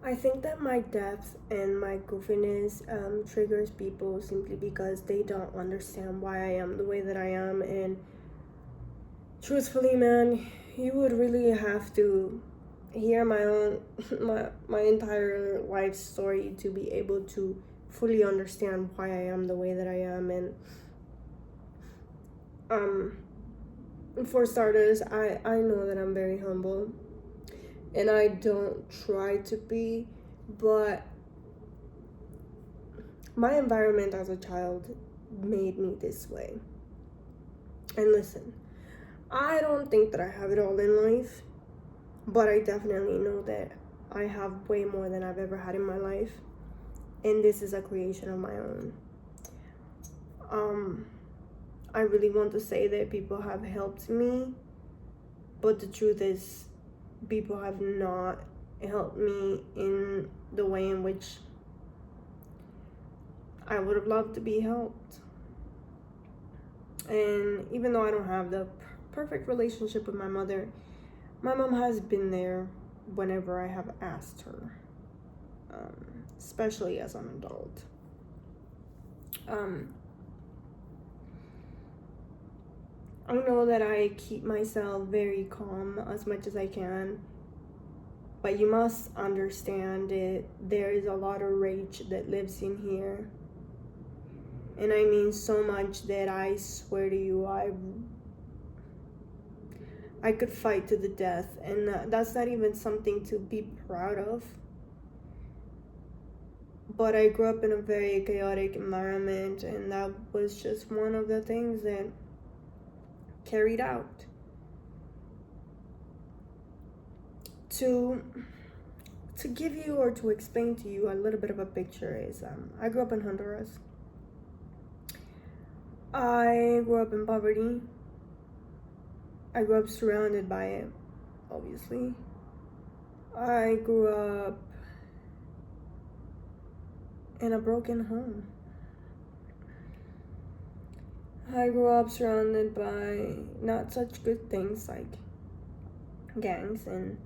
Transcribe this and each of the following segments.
I think that my depth and my goofiness triggers people simply because they don't understand why I am the way that I am. And truthfully, man, you would really have to hear my own my entire life story to be able to fully understand why I am the way that I am. And um for starters, I know that I'm very humble, and I don't try to be, but my environment as a child made me this way. And listen, I don't think that I have it all in life, but I definitely know that I have way more than I've ever had in my life, and this is a creation of my own. I really want to say that people have helped me, but the truth is, people have not helped me in the way in which I would have loved to be helped. And even though I don't have the perfect relationship with my mother, my mom has been there whenever I have asked her, especially as an adult. I know that I keep myself very calm as much as I can, but you must understand that there is a lot of rage that lives in here. And I mean so much that I swear to you, I could fight to the death, and that's not even something to be proud of. But I grew up in a very chaotic environment, and that was just one of the things that carried out. To give you or to explain to you a little bit of a picture is, I grew up in Honduras. I grew up in poverty. I grew up surrounded by it, obviously. I grew up in a broken home. I grew up surrounded by not such good things like gangs and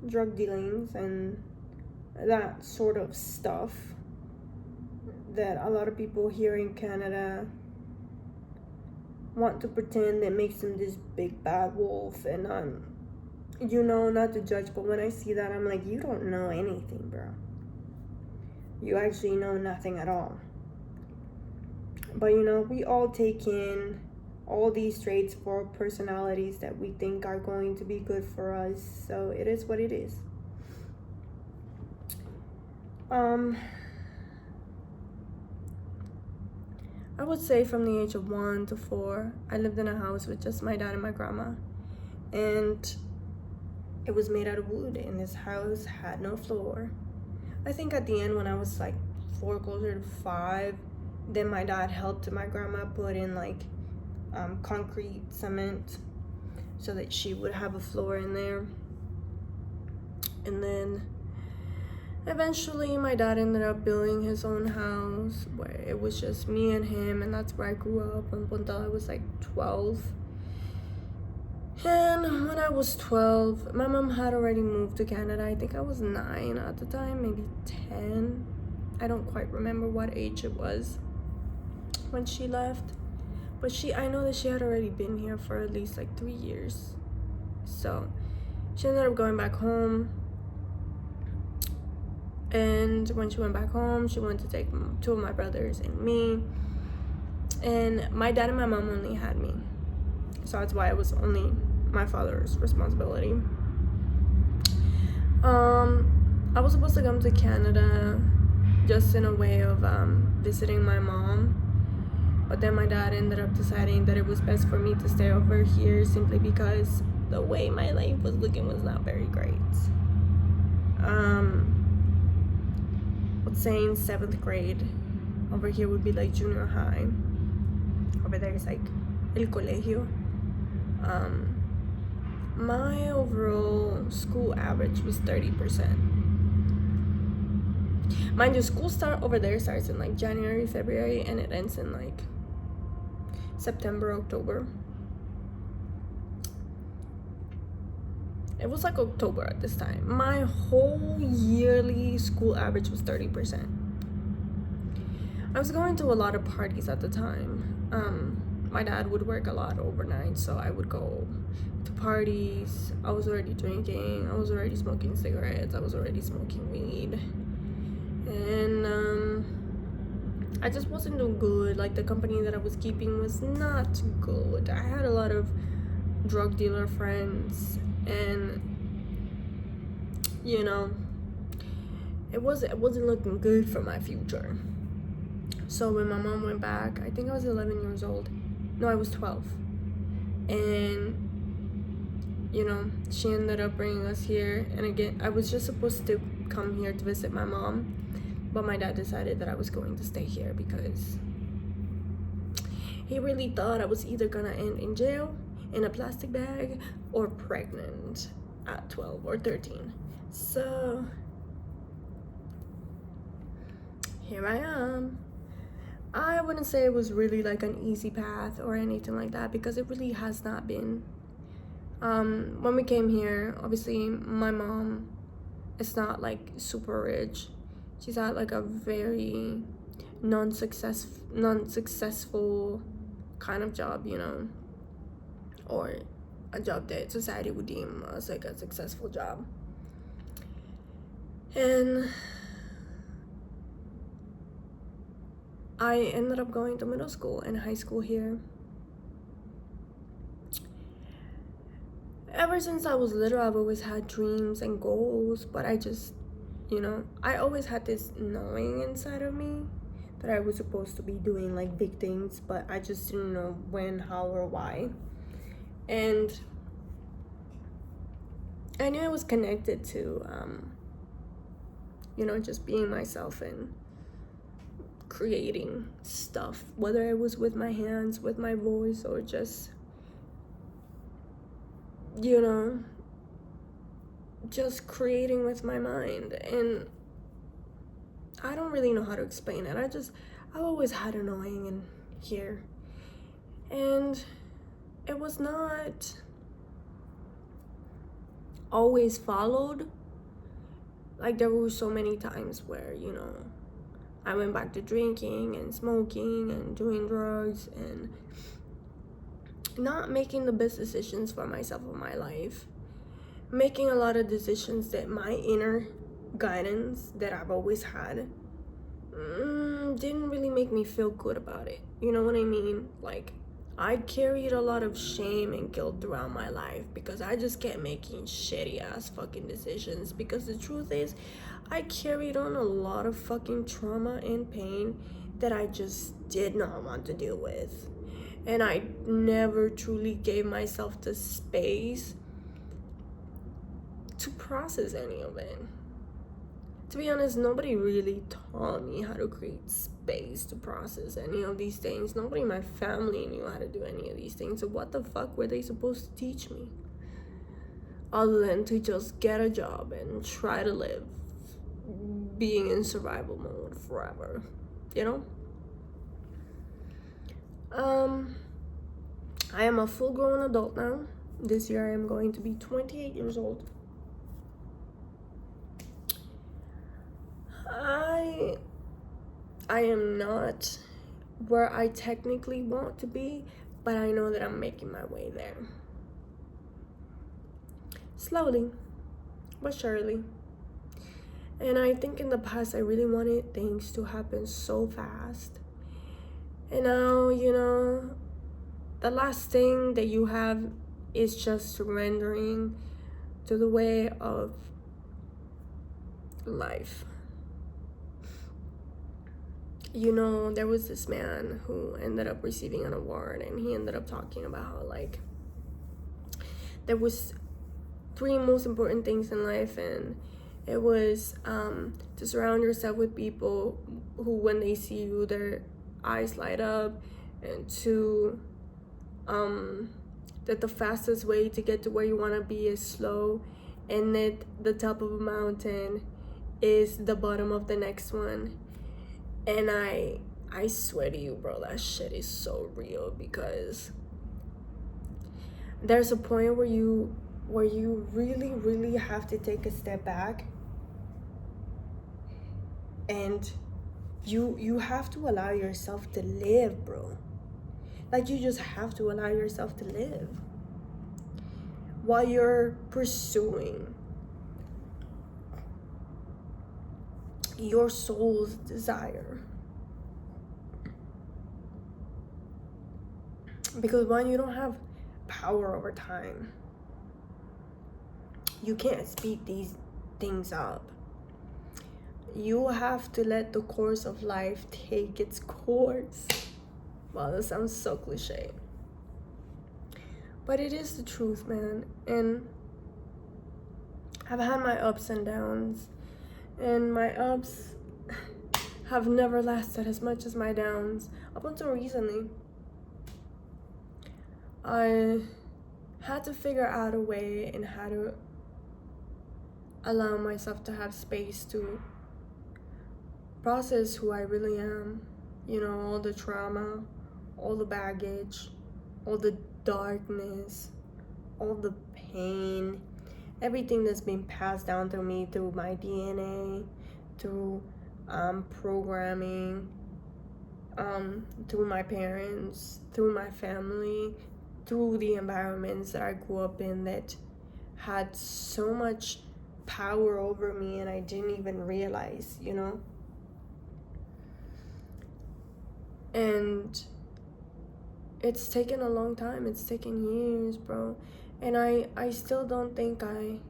drug dealings and that sort of stuff that a lot of people here in Canada want to pretend that makes them this big bad wolf. And not to judge, but when I see that, I'm like, you don't know anything, bro. You actually know nothing at all. But we all take in all these traits for personalities that we think are going to be good for us, so it is what it is. I would say from the age of 1 to 4, I lived in a house with just my dad and my grandma, and it was made out of wood, and this house had no floor. I think at the end, when I was like 4, closer to 5, then my dad helped my grandma put in like concrete cement so that she would have a floor in there. And then eventually my dad ended up building his own house where it was just me and him, and that's where I grew up until I was like 12. And when I was 12, my mom had already moved to Canada. I think I was 9 at the time, maybe 10. I don't quite remember what age it was when she left, but I know that she had already been here for at least like 3 years. So she ended up going back home, and when she went back home, she wanted to take 2 of my brothers and me, and my dad and my mom only had me, so that's why it was only my father's responsibility. I was supposed to come to Canada just in a way of visiting my mom, but then my dad ended up deciding that it was best for me to stay over here simply because the way my life was looking was not very great. Let's say in 7th grade, over here would be like junior high. Over there is like el colegio. My overall school average was 30%. Mind you, school over there starts in like January, February, and it ends in like September, October. It was like October at this time. My whole yearly my school average was 30%. I was going to a lot of parties at the time. My dad would work a lot overnight, so I would go to parties. I was already drinking. I was already smoking cigarettes. I was already smoking weed. And I just wasn't doing good. Like, the company that I was keeping was not good. I had a lot of drug dealer friends, and you know, it wasn't looking good for my future. So when my mom went back, I think I was 11 years old. No, I was 12. And you know, she ended up bringing us here. And again, I was just supposed to come here to visit my mom, but my dad decided that I was going to stay here because he really thought I was either gonna end in jail, in a plastic bag, or pregnant at 12 or 13. So here I am. I wouldn't say it was really like an easy path or anything like that, because it really has not been. When we came here, obviously my mom is not like super rich. She's at like a very non-successful kind of job, you know, or a job that society would deem as like a successful job. And I ended up going to middle school and high school here. Ever since I was little, I've always had dreams and goals, but I just, you know, I always had this knowing inside of me that I was supposed to be doing like big things, but I just didn't know when, how, or why. And I knew it was connected to, you know, just being myself and creating stuff, whether it was with my hands, with my voice, or just, you know, just creating with my mind. And I don't really know how to explain it. I've always had a knowing in here, and it was not always followed. Like, there were so many times where, you know, I went back to drinking and smoking and doing drugs and not making the best decisions for myself or my life. Making a lot of decisions that my inner guidance that I've always had didn't really make me feel good about it. You know what I mean? Like, I carried a lot of shame and guilt throughout my life because I just kept making shitty ass fucking decisions. Because the truth is, I carried on a lot of fucking trauma and pain that I just did not want to deal with. And I never truly gave myself the space to process any of it. To be honest, nobody really taught me how to create space to process any of these things. Nobody in my family knew how to do any of these things. So what the fuck were they supposed to teach me? Other than to just get a job and try to live being in survival mode forever, you know? I am a full-grown adult now. This year I am going to be 28 years old. I am not where I technically want to be, but I know that I'm making my way there. Slowly, but surely. And I think in the past I really wanted things to happen so fast. And now, you know, the last thing that you have is just surrendering to the way of life. You know, there was this man who ended up receiving an award, and he ended up talking about how, like, there was 3 most important things in life, and it was to surround yourself with people who, when they see you, their eyes light up, and 2, that the fastest way to get to where you want to be is slow, and that the top of a mountain is the bottom of the next one. And I swear to you, bro, that shit is so real, because there's a point where you really have to take a step back And you have to allow yourself to live, bro. Like, you just have to allow yourself to live while you're pursuing your soul's desire. Because when you don't have power over time, you can't speed these things up. You have to let the course of life take its course. Wow, that sounds so cliche. But it is the truth, man. And I've had my ups and downs. And my ups have never lasted as much as my downs. Up until recently, I had to figure out a way and how to allow myself to have space to process who I really am. You know, all the trauma, all the baggage, all the darkness, all the pain, everything that's been passed down to me through my DNA, through programming, through my parents, through my family, through the environments that I grew up in that had so much power over me and I didn't even realize, you know? And it's taken a long time. It's taken years, bro. And I still don't think I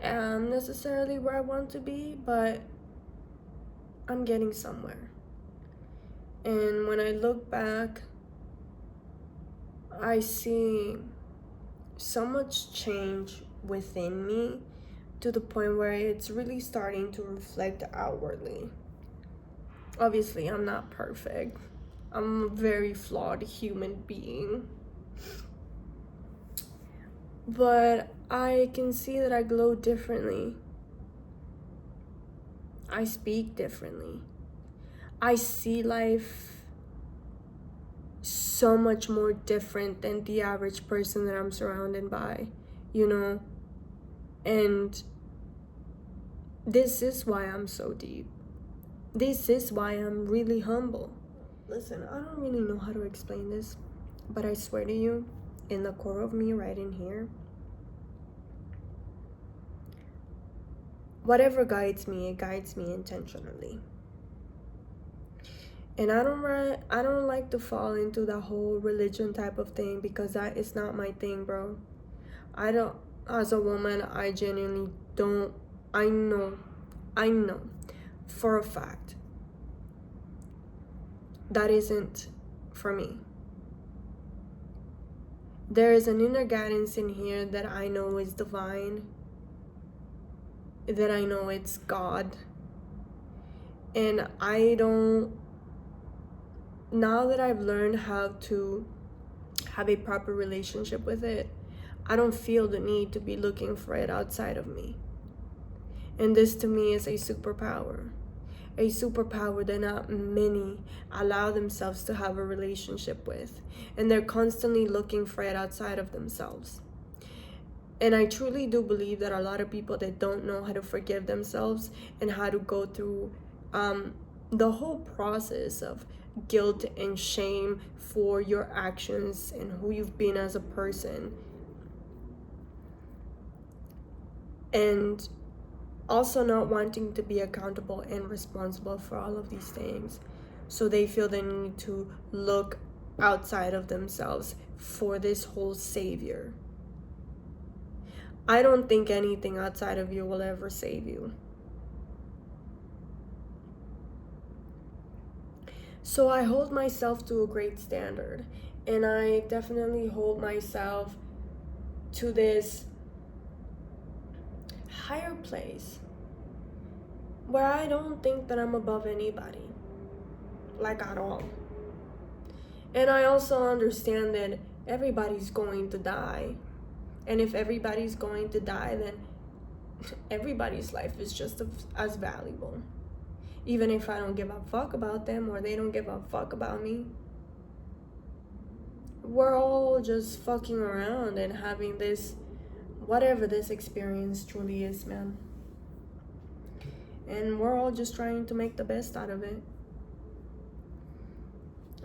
am necessarily where I want to be, but I'm getting somewhere. And when I look back, I see so much change within me to the point where it's really starting to reflect outwardly. Obviously, I'm not perfect. I'm a very flawed human being. But I can see that I glow differently. I speak differently. I see life so much more different than the average person that I'm surrounded by, you know? And this is why I'm so deep. This is why I'm really humble. Listen, I don't really know how to explain this, but I swear to you, in the core of me right in here, whatever guides me, it guides me intentionally. And I don't like to fall into the whole religion type of thing because that is not my thing, bro. As a woman, I genuinely don't, I know for a fact that isn't for me. There is an inner guidance in here that I know is divine, that I know it's God. And now that I've learned how to have a proper relationship with it, I don't feel the need to be looking for it outside of me. And this to me is a superpower. A superpower that not many allow themselves to have a relationship with. And they're constantly looking for it outside of themselves. And I truly do believe that a lot of people that don't know how to forgive themselves and how to go through the whole process of guilt and shame for your actions and who you've been as a person. And also not wanting to be accountable and responsible for all of these things. So they feel the need to look outside of themselves for this whole savior. I don't think anything outside of you will ever save you. So I hold myself to a great standard. And I definitely hold myself to this higher place where I don't think that I'm above anybody, like at all. And I also understand that everybody's going to die. And if everybody's going to die, then everybody's life is just as valuable. Even if I don't give a fuck about them or they don't give a fuck about me. We're all just fucking around and having this, whatever this experience truly is, man. and we're all just trying to make the best out of it.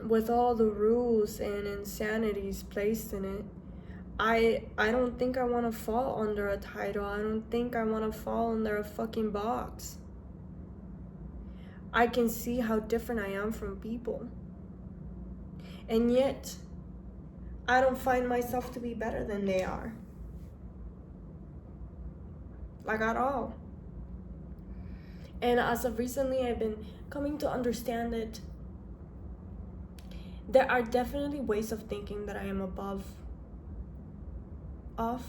With all the rules and insanities placed in it, I don't think I want to fall under a title. I don't think I want to fall under a fucking box. I can see how different I am from people. And yet, I don't find myself to be better than they are. Like, at all. And as of recently, I've been coming to understand that there are definitely ways of thinking that I am above of.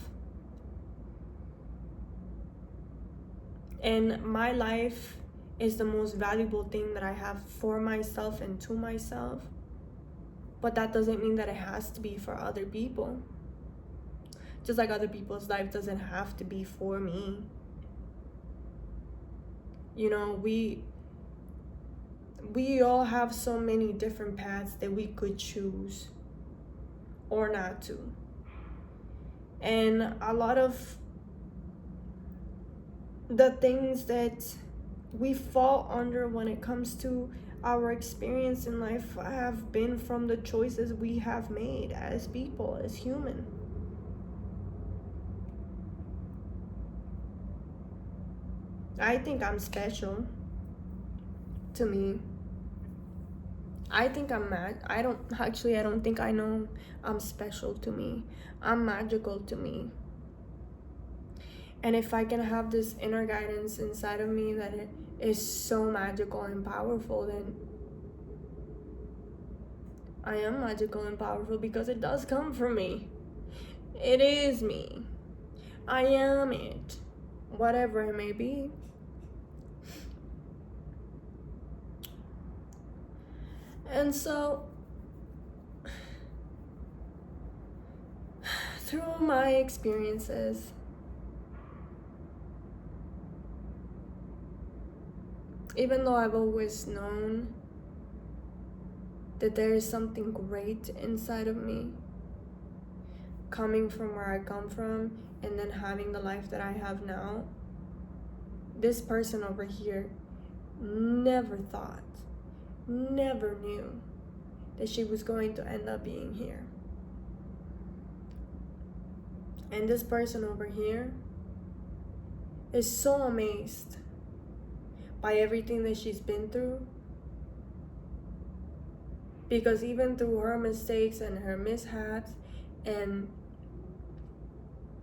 And my life is the most valuable thing that I have for myself and to myself. But that doesn't mean that it has to be for other people. Just like other people's life doesn't have to be for me. You know, we all have so many different paths that we could choose or not to. And a lot of the things that we fall under when it comes to our experience in life have been from the choices we have made as people, as human. I think I'm special to me. I think I'm I don't think I know I'm special to me. I'm magical to me. And if I can have this inner guidance inside of me that it is so magical and powerful, then I am magical and powerful because it does come from me. It is me. I am it. Whatever it may be. And so, through my experiences, even though I've always known that there is something great inside of me, coming from where I come from and then having the life that I have now, this person over here never knew that she was going to end up being here. And this person over here is so amazed by everything that she's been through, because even through her mistakes and her mishaps and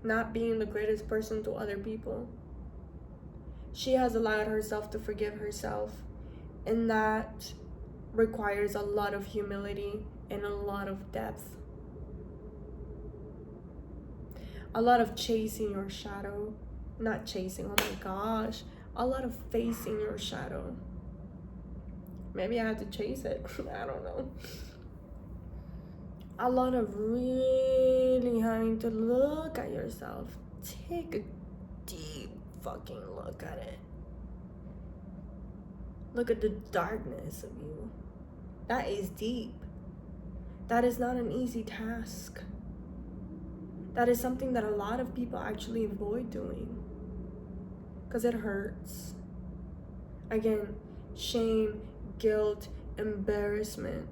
not being the greatest person to other people, she has allowed herself to forgive herself, and that requires a lot of humility and a lot of depth. A lot of chasing your shadow. Not chasing, oh my gosh. A lot of facing your shadow. Maybe I had to chase it. I don't know. A lot of really having to look at yourself. Take a deep fucking look at it. Look at the darkness of you. That is deep. That is not an easy task. That is something that a lot of people actually avoid doing. Because it hurts. Again, shame, guilt, embarrassment.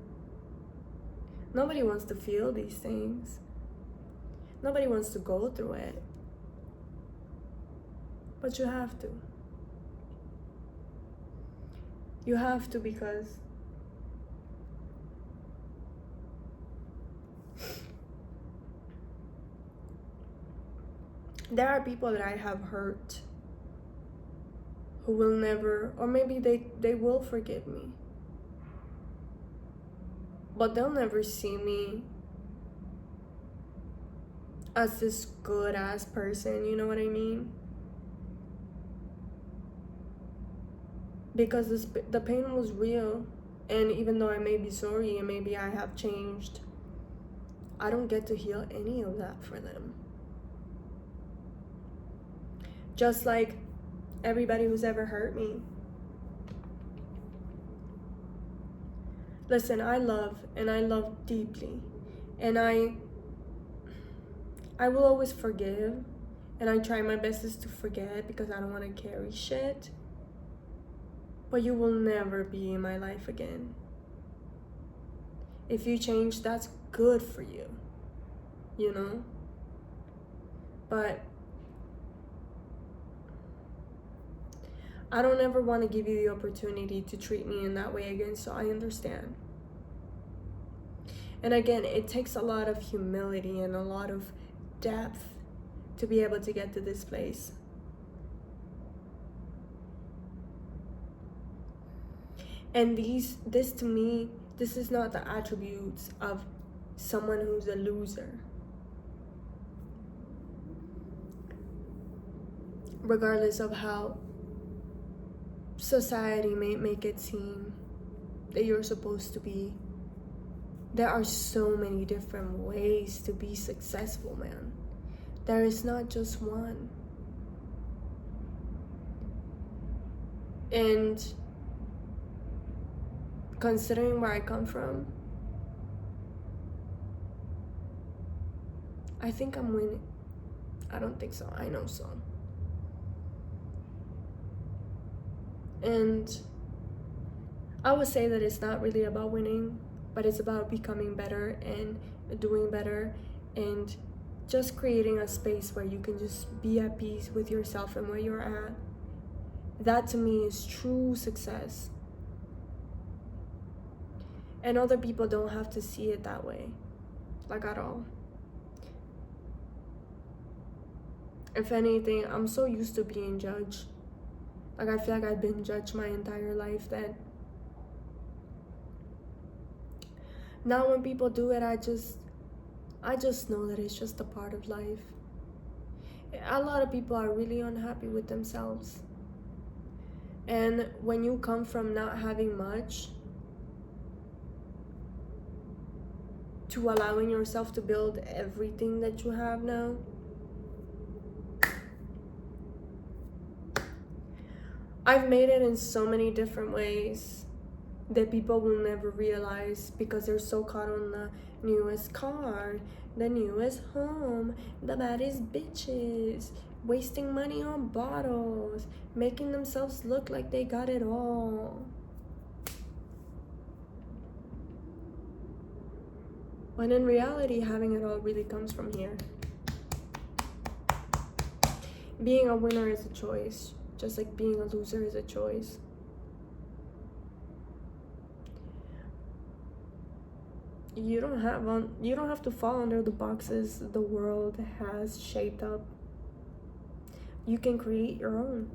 Nobody wants to feel these things. Nobody wants to go through it. But you have to. You have to, because there are people that I have hurt who will never, or maybe they will forgive me, but they'll never see me as this good ass person, you know what I mean? Because the pain was real, and even though I may be sorry and maybe I have changed, I don't get to heal any of that for them. Just like everybody who's ever hurt me. Listen, I love, and I love deeply, and I will always forgive, and I try my bestest to forget because I don't want to carry shit. but you will never be in my life again. If you change, that's good for you, you know? But I don't ever want to give you the opportunity to treat me in that way again, so I understand. And again, it takes a lot of humility and a lot of depth to be able to get to this place. And this to me, this is not the attributes of someone who's a loser. Regardless of how society may make it seem that you're supposed to be, there are so many different ways to be successful, man. There is not just one. And considering where I come from, I think I'm winning. I don't think so. I know so. And I would say that it's not really about winning, but it's about becoming better and doing better and just creating a space where you can just be at peace with yourself and where you're at. That to me is true success. And other people don't have to see it that way, like at all. If anything, I'm so used to being judged. Like, I feel like I've been judged my entire life that now when people do it, I just know that it's just a part of life. A lot of people are really unhappy with themselves. And when you come from not having much to allowing yourself to build everything that you have now, I've made it in so many different ways that people will never realize because they're so caught on the newest car, the newest home, the baddest bitches, wasting money on bottles, making themselves look like they got it all. When in reality, having it all really comes from here. Being a winner is a choice, just like being a loser is a choice. You don't have to fall under the boxes the world has shaped up. You can create your own.